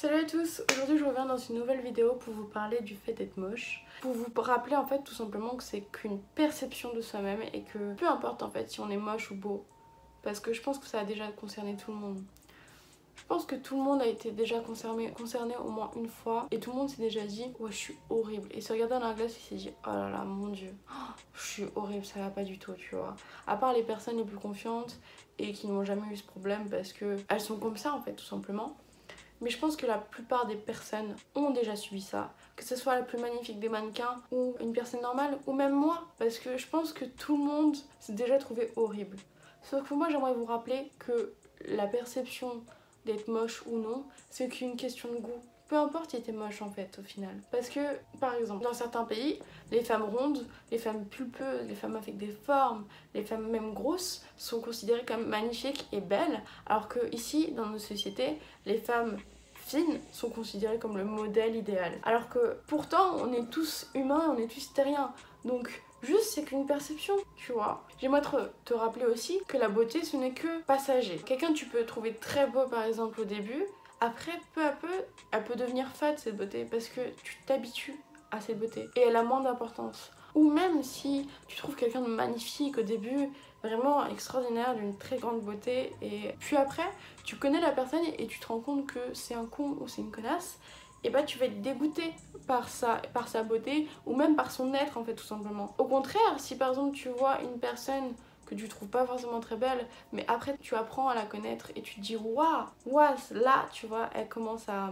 Salut à tous, aujourd'hui je reviens dans une nouvelle vidéo pour vous parler du fait d'être moche. Pour vous rappeler en fait tout simplement que c'est qu'une perception de soi-même et que peu importe en fait si on est moche ou beau. Parce que je pense que ça a déjà concerné tout le monde. Je pense que tout le monde a été déjà concerné au moins une fois et tout le monde s'est déjà dit ouais je suis horrible. Et se regarder dans la glace il s'est dit oh là là mon dieu, je suis horrible, ça va pas du tout tu vois. À part les personnes les plus confiantes et qui n'ont jamais eu ce problème parce que elles sont comme ça en fait tout simplement. Mais je pense que la plupart des personnes ont déjà subi ça. Que ce soit la plus magnifique des mannequins ou une personne normale ou même moi. Parce que je pense que tout le monde s'est déjà trouvé horrible. Sauf que moi j'aimerais vous rappeler que la perception d'être moche ou non, c'est qu'une question de goût. Peu importe si t'es moche en fait au final. Parce que par exemple dans certains pays, les femmes rondes, les femmes pulpeuses, les femmes avec des formes, les femmes même grosses sont considérées comme magnifiques et belles. Alors que ici dans nos sociétés, les femmes fines sont considérées comme le modèle idéal. Alors que pourtant on est tous humains, on est tous terriens. Donc juste c'est qu'une perception, tu vois. J'aimerais te rappeler aussi que la beauté ce n'est que passager. Quelqu'un tu peux trouver très beau par exemple au début, après peu à peu elle peut devenir fade cette beauté parce que tu t'habitues à cette beauté et elle a moins d'importance. Ou même si tu trouves quelqu'un de magnifique au début, vraiment extraordinaire, d'une très grande beauté, et puis après tu connais la personne et tu te rends compte que c'est un con ou c'est une connasse, et bah tu vas être dégoûté par sa beauté ou même par son être en fait tout simplement. Au contraire, si par exemple tu vois une personne que tu trouves pas forcément très belle, mais après tu apprends à la connaître et tu te dis waouh, waouh, là tu vois, elle commence à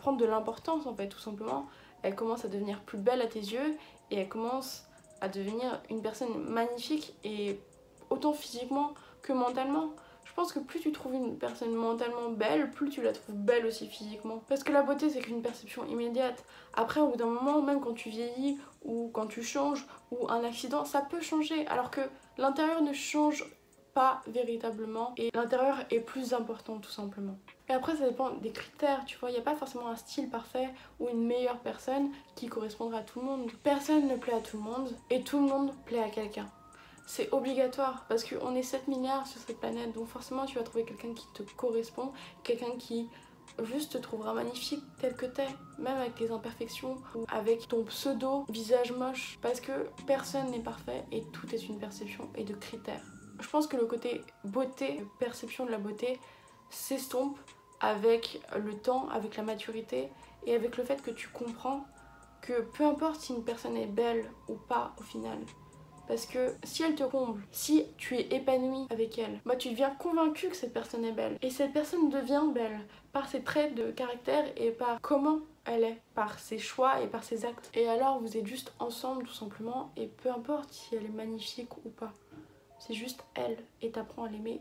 prendre de l'importance en fait tout simplement. Elle commence à devenir plus belle à tes yeux et elle commence à devenir une personne magnifique et autant physiquement que mentalement. Je pense que plus tu trouves une personne mentalement belle, plus tu la trouves belle aussi physiquement. Parce que la beauté c'est qu'une perception immédiate. Après au bout d'un moment, même quand tu vieillis ou quand tu changes ou un accident, ça peut changer. Alors que l'intérieur ne change pas véritablement et l'intérieur est plus important tout simplement. Et après ça dépend des critères, tu vois, il n'y a pas forcément un style parfait ou une meilleure personne qui correspondra à tout le monde. Personne ne plaît à tout le monde et tout le monde plaît à quelqu'un. C'est obligatoire parce qu'on est 7 milliards sur cette planète, donc forcément tu vas trouver quelqu'un qui te correspond, quelqu'un qui juste te trouvera magnifique tel que t'es, même avec tes imperfections ou avec ton pseudo visage moche, parce que personne n'est parfait et tout est une perception et de critères. Je pense que le côté beauté, perception de la beauté, s'estompe avec le temps, avec la maturité et avec le fait que tu comprends que peu importe si une personne est belle ou pas au final, parce que si elle te comble, si tu es épanoui avec elle, bah tu deviens convaincu que cette personne est belle. Et cette personne devient belle par ses traits de caractère et par comment elle est, par ses choix et par ses actes. Et alors vous êtes juste ensemble tout simplement et peu importe si elle est magnifique ou pas. C'est juste elle et t'apprends à l'aimer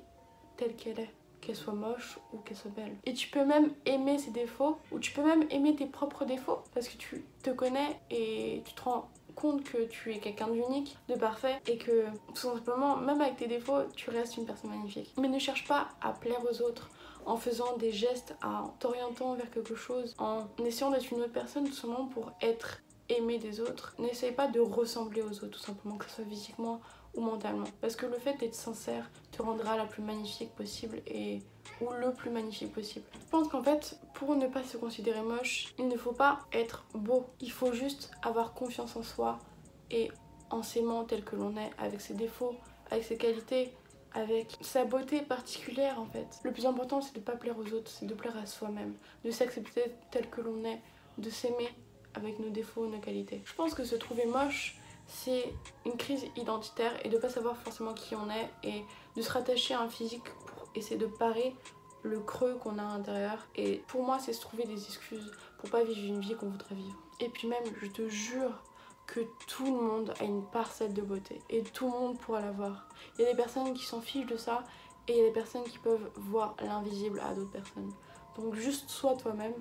telle qu'elle est. Qu'elle soit moche ou qu'elle soit belle. Et tu peux même aimer ses défauts ou tu peux même aimer tes propres défauts parce que tu te connais et tu te rends compte que tu es quelqu'un d'unique, de parfait et que tout simplement, même avec tes défauts, tu restes une personne magnifique. Mais ne cherche pas à plaire aux autres en faisant des gestes, en t'orientant vers quelque chose, en essayant d'être une autre personne tout simplement pour être aimé des autres. N'essaye pas de ressembler aux autres tout simplement, que ce soit physiquement ou mentalement. Parce que le fait d'être sincère te rendra la plus magnifique possible et ou le plus magnifique possible. Je pense qu'en fait, pour ne pas se considérer moche, il ne faut pas être beau. Il faut juste avoir confiance en soi et en s'aimant tel que l'on est, avec ses défauts, avec ses qualités, avec sa beauté particulière en fait. Le plus important c'est de ne pas plaire aux autres, c'est de plaire à soi-même, de s'accepter tel que l'on est, de s'aimer avec nos défauts, nos qualités. Je pense que se trouver moche, c'est une crise identitaire et de pas savoir forcément qui on est et de se rattacher à un physique pour essayer de parer le creux qu'on a à l'intérieur. Et pour moi c'est se trouver des excuses pour pas vivre une vie qu'on voudrait vivre. Et puis même je te jure que tout le monde a une parcelle de beauté et tout le monde pourra l'avoir. Il y a des personnes qui s'en fichent de ça et il y a des personnes qui peuvent voir l'invisible à d'autres personnes. Donc juste sois toi-même,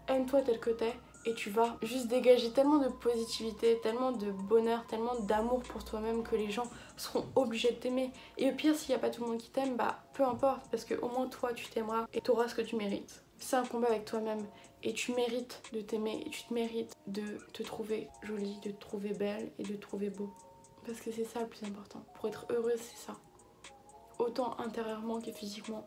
aime-toi tel que t'es et tu vas juste dégager tellement de positivité, tellement de bonheur, tellement d'amour pour toi-même que les gens seront obligés de t'aimer. Et au pire, s'il n'y a pas tout le monde qui t'aime, bah peu importe, parce que au moins toi tu t'aimeras et tu auras ce que tu mérites. C'est un combat avec toi-même et tu mérites de t'aimer et tu te mérites de te trouver jolie, de te trouver belle et de te trouver beau. Parce que c'est ça le plus important. Pour être heureuse, c'est ça. Autant intérieurement que physiquement.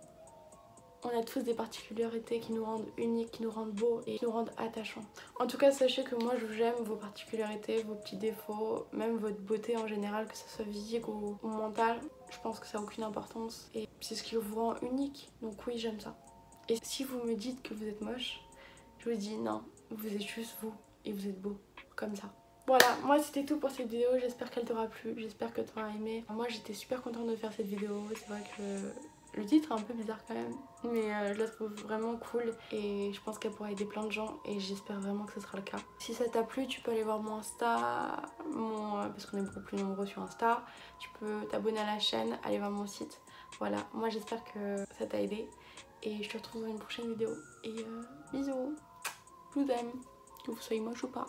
On a tous des particularités qui nous rendent uniques, qui nous rendent beaux et qui nous rendent attachants. En tout cas, sachez que moi j'aime vos particularités, vos petits défauts, même votre beauté en général, que ce soit physique ou mentale. Je pense que ça n'a aucune importance et c'est ce qui vous rend unique. Donc oui, j'aime ça. Et si vous me dites que vous êtes moche, je vous dis non, vous êtes juste vous et vous êtes beau, comme ça. Voilà, moi c'était tout pour cette vidéo, j'espère qu'elle t'aura plu, j'espère que tu auras aimé. Moi j'étais super contente de faire cette vidéo, c'est vrai que le titre est un peu bizarre quand même, mais je la trouve vraiment cool et je pense qu'elle pourra aider plein de gens et j'espère vraiment que ce sera le cas. Si ça t'a plu, tu peux aller voir mon Insta, parce qu'on est beaucoup plus nombreux sur Insta, tu peux t'abonner à la chaîne, aller voir mon site. Voilà, moi j'espère que ça t'a aidé et je te retrouve dans une prochaine vidéo et bisous, je vous aime, que vous soyez moche ou pas.